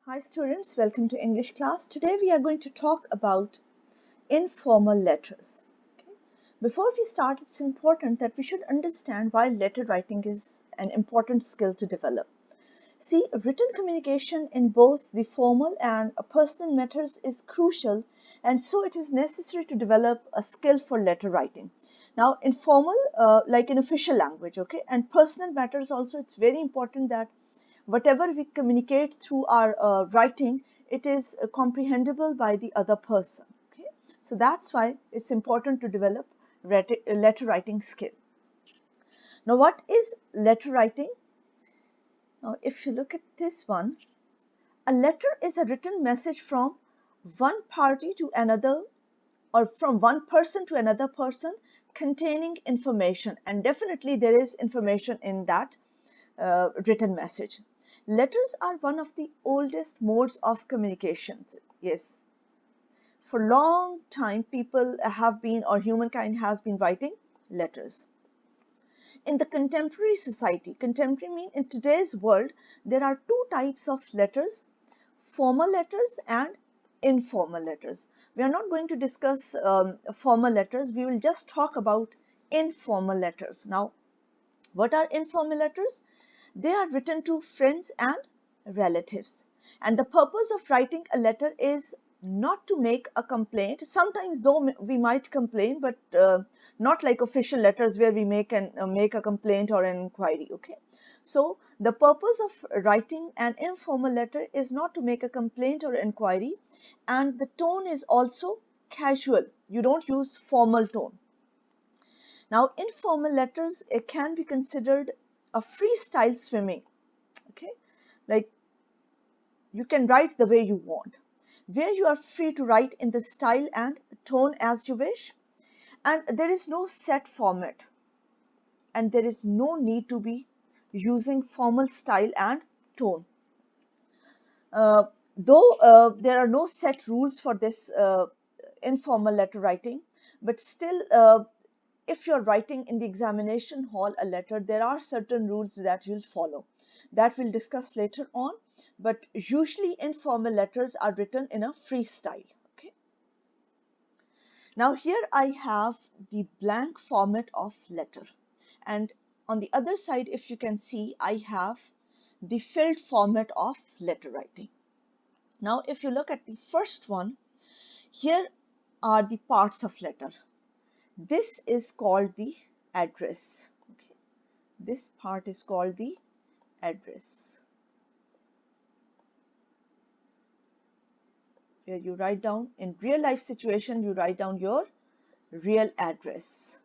Hi students, welcome to English class. Today we are going to talk about informal letters. Okay? Before we start, it's important that we should understand why letter writing is an important skill to develop. See, written communication in both the formal and personal matters is crucial, and so it is necessary to develop a skill for letter writing. Now, informal, like in official language, okay, and personal matters also, it's very important that whatever we communicate through our writing, it is comprehensible by the other person. Okay, so that's why it's important to develop letter writing skill. Now, what is letter writing? Now, if you look at this one, a letter is a written message from one party to another or from one person to another person containing information, and definitely there is information in that written message. Letters are one of the oldest modes of communications. Yes, for long time people have been, or humankind has been, writing letters. In the contemporary society, contemporary mean in today's world, there are two types of letters: formal letters and informal letters. We are not going to discuss formal letters, we will just talk about informal letters. Now, what are informal letters? They are written to friends and relatives. And the purpose of writing a letter is not to make a complaint. Sometimes, though, we might complain, but not like official letters where we make a complaint or an inquiry. Okay. So the purpose of writing an informal letter is not to make a complaint or inquiry, and the tone is also casual. You don't use formal tone. Now, informal letters, it can be considered a freestyle swimming. Okay, like you can write the way you want, where you are free to write in the style and tone as you wish, and there is no set format, and there is no need to be using formal style and tone. Uh, though there are no set rules for this informal letter writing, but still, if you're writing in the examination hall a letter, there are certain rules that you'll follow that we'll discuss later on. But usually informal letters are written in a freestyle. Okay. Now here I have the blank format of letter, and on the other side, if you can see, I have the filled format of letter writing. Now, if you look at the first one, here are the parts of letter. This is called the address. Okay. This part is called the address, where you write down, in real life situation, you write down your real address,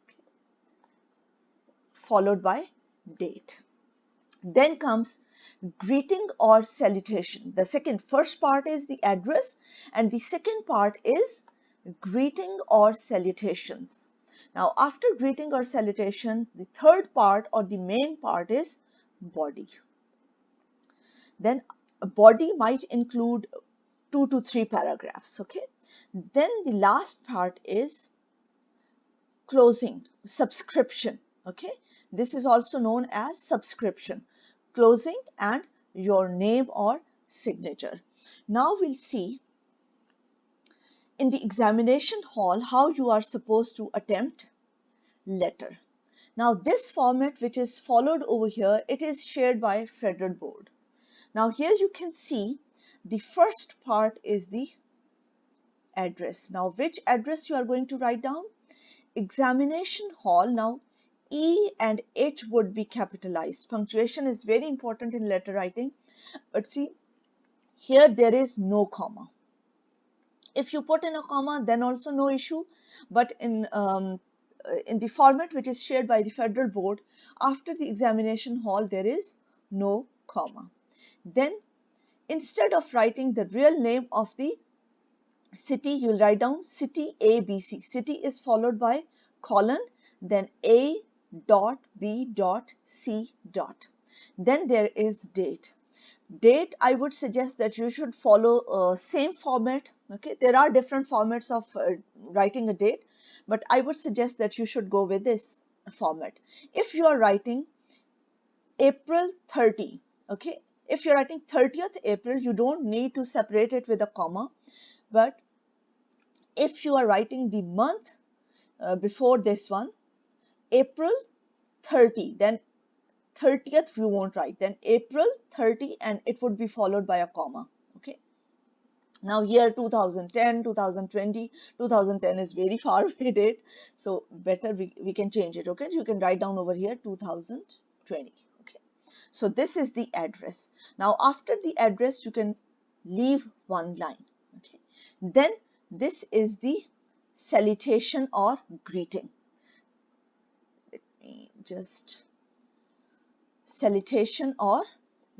okay, followed by date. Then comes greeting or salutation. The first part is the address, and the second part is greeting or salutations. Now, after greeting or salutation, the third part or the main part is body. Then a body might include 2 to 3 paragraphs. Okay. Then the last part is closing, subscription. Okay. This is also known as subscription, closing, and your name or signature. Now we'll see in the examination hall how you are supposed to attempt letter. Now this format which is followed over here, it is shared by Federal Board. Now here you can see the first part is the address. Now which address you are going to write down? Examination hall. Now E and H would be capitalized. Punctuation is very important in letter writing, but see, here there is no comma. If you put in a comma, then also no issue, but in the format which is shared by the Federal Board, after the examination hall there is no comma. Then instead of writing the real name of the city, you'll write down city ABC. City is followed by colon, then A dot B dot C dot. Then there is date. Date, I would suggest that you should follow same format. Okay, there are different formats of writing a date, but I would suggest that you should go with this format. If you are writing April 30, okay, if you're writing 30th April, you don't need to separate it with a comma. But if you are writing the month before this one, April 30, then 30th you won't write, then April 30, and it would be followed by a comma. Okay. Now here 2010, 2020, 2010 is very far away date, so better we can change it. Okay, you can write down over here 2020. Okay, so this is the address. Now after the address you can leave one line. Okay, then this is the salutation or greeting. Let me just salutation or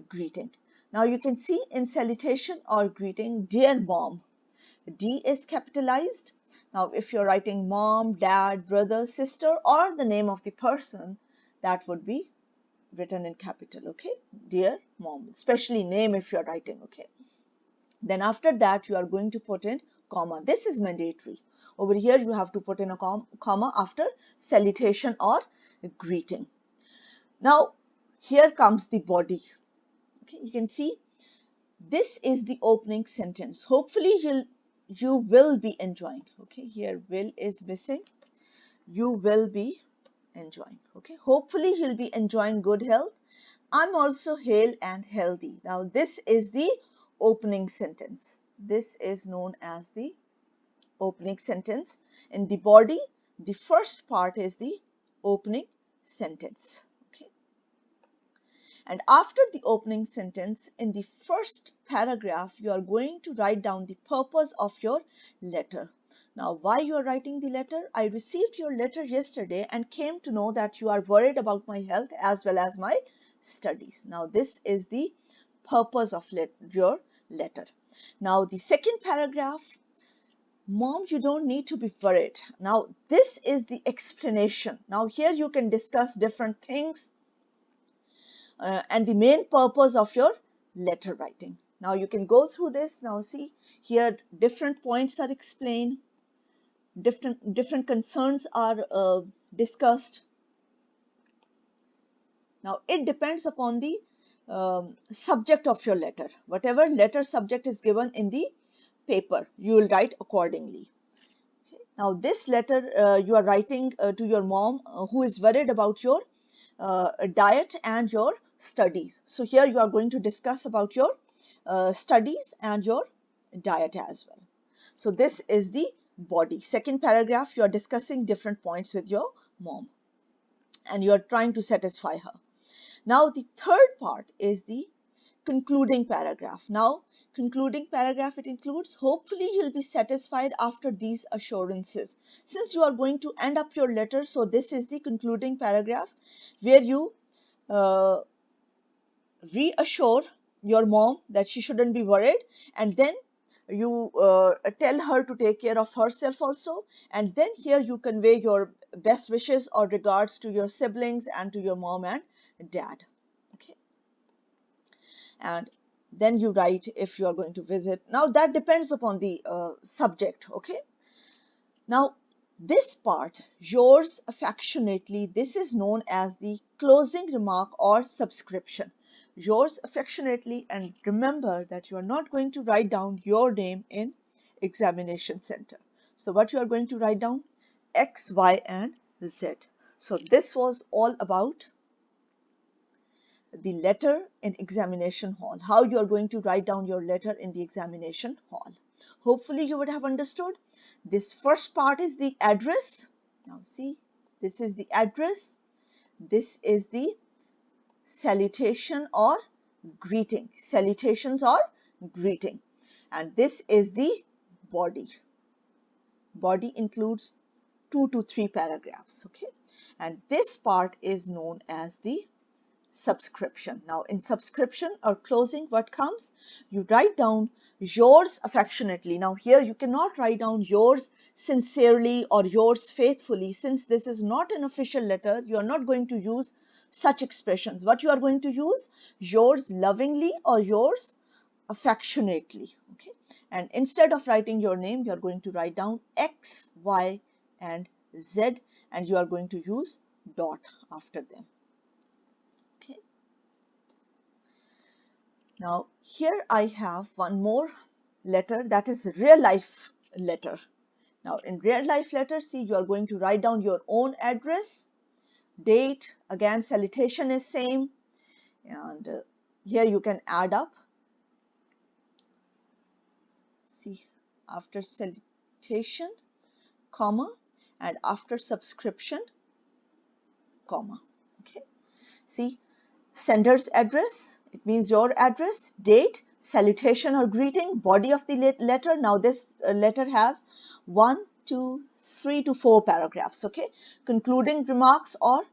greeting. Now you can see in salutation or greeting, dear mom, D is capitalized. Now if you're writing mom, dad, brother, sister, or the name of the person, that would be written in capital. Okay, dear mom, especially name if you're writing. Okay, then after that you are going to put in comma. This is mandatory. Over here you have to put in a comma after salutation or greeting. Now here comes the body. Okay, you can see this is the opening sentence. Hopefully you will be enjoying. Okay, here will is missing. You will be enjoying. Okay, hopefully you'll be enjoying good health. I'm also hale and healthy. Now this is the opening sentence. This is known as the opening sentence. In the body, the first part is the opening sentence. And after the opening sentence, in the first paragraph, you are going to write down the purpose of your letter. Now, why you are writing the letter? I received your letter yesterday and came to know that you are worried about my health as well as my studies. Now, this is the purpose of your letter. Now, the second paragraph, mom, you don't need to be worried. Now, this is the explanation. Now, here you can discuss different things. And the main purpose of your letter writing. Now you can go through this. Now see here different points are explained, different concerns are discussed. Now it depends upon the subject of your letter. Whatever letter subject is given in the paper, you will write accordingly. Now this letter you are writing to your mom who is worried about your diet and your studies. So here you are going to discuss about your studies and your diet as well. So this is the body. Second paragraph, you are discussing different points with your mom and you are trying to satisfy her. Now the third part is the concluding paragraph. Now concluding paragraph, it includes hopefully you'll be satisfied after these assurances. Since you are going to end up your letter, so this is the concluding paragraph where you reassure your mom that she shouldn't be worried, and then you tell her to take care of herself also, and then here you convey your best wishes or regards to your siblings and to your mom and dad. Okay, and then you write if you are going to visit. Now that depends upon the subject. Okay, now this part, yours affectionately, this is known as the closing remark or subscription. Yours affectionately, and remember that you are not going to write down your name in examination center. So what you are going to write down? X, Y, and Z. So this was all about the letter in examination hall, how you are going to write down your letter in the examination hall. Hopefully you would have understood. This first part is the address. Now see, this is the address. This is the salutation or greeting. Salutations or greeting. And this is the body. Body includes 2 to 3 paragraphs. Okay. And this part is known as the subscription. Now in subscription or closing, what comes? You write down yours affectionately. Now here you cannot write down yours sincerely or yours faithfully, since this is not an official letter. You are not going to use such expressions. What you are going to use? Yours lovingly or yours affectionately. Okay, and instead of writing your name, you are going to write down X, Y, and Z, and you are going to use dot after them. Okay. Now here I have one more letter, that is real life letter. Now in real life letter, see, you are going to write down your own address, date, again salutation is same, and here you can add up. See, after salutation, comma, and after subscription, comma. Okay, see, sender's address, it means your address, date, salutation or greeting, body of the letter. Now this letter has 1, 2, 3 to 4 paragraphs. Okay, concluding remarks, or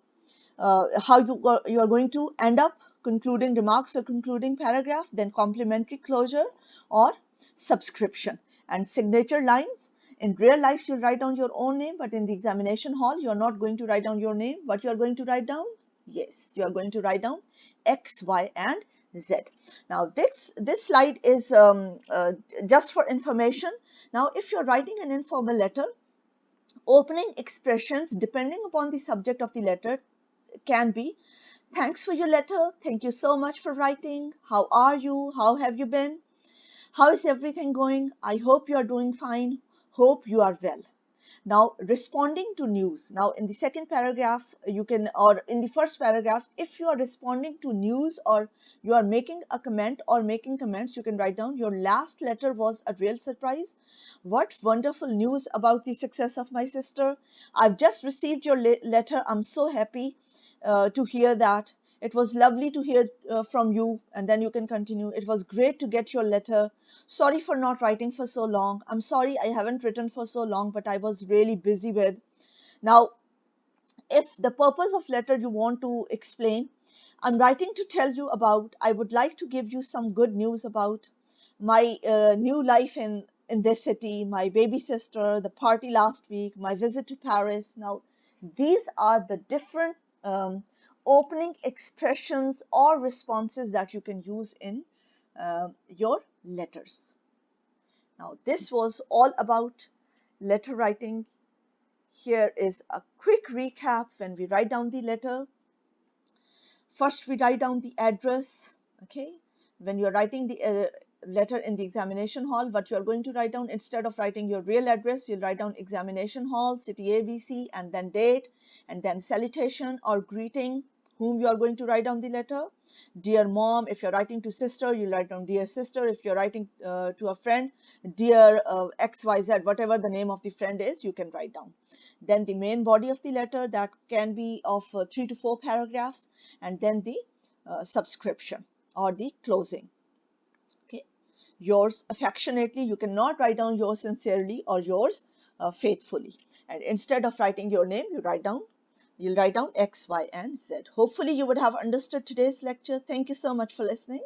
how you are going to end up concluding remarks or concluding paragraph, then complimentary closure or subscription, and signature lines. In real life, you'll write down your own name, but in the examination hall, you're not going to write down your name. What you're going to write down? Yes, you are going to write down X, Y, and Z. Now, this slide is just for information. Now, if you're writing an informal letter, opening expressions depending upon the subject of the letter can be, thanks for your letter, thank you so much for writing, how are you, how have you been, how is everything going, I hope you are doing fine, hope you are well. Now, responding to news. Now, in the second paragraph, you can, or in the first paragraph, if you are responding to news or you are making a comment or making comments, you can write down, your last letter was a real surprise. What wonderful news about the success of my sister. I've just received your letter. I'm so happy to hear that. It was lovely to hear from you, and then you can continue. It was great to get your letter. Sorry for not writing for so long. I'm sorry I haven't written for so long, but I was really busy with. Now, if the purpose of letter you want to explain, I'm writing to tell you about, I would like to give you some good news about my new life in this city, my baby sister, the party last week, my visit to Paris. Now, these are the different opening expressions or responses that you can use in your letters. Now, this was all about letter writing. Here is a quick recap. When we write down the letter, first we write down the address. Okay, when you're writing the letter in the examination hall, what you're going to write down, instead of writing your real address, you'll write down examination hall, city ABC, and then date, and then salutation or greeting, whom you are going to write down the letter. Dear mom, if you're writing to sister, you write down dear sister. If you're writing to a friend, dear XYZ, whatever the name of the friend is, you can write down. Then the main body of the letter, that can be of 3 to 4 paragraphs, and then the subscription or the closing. Okay, yours affectionately, you cannot write down yours sincerely or yours faithfully, and instead of writing your name, you'll write down X, Y, and Z. Hopefully you would have understood today's lecture. Thank you so much for listening.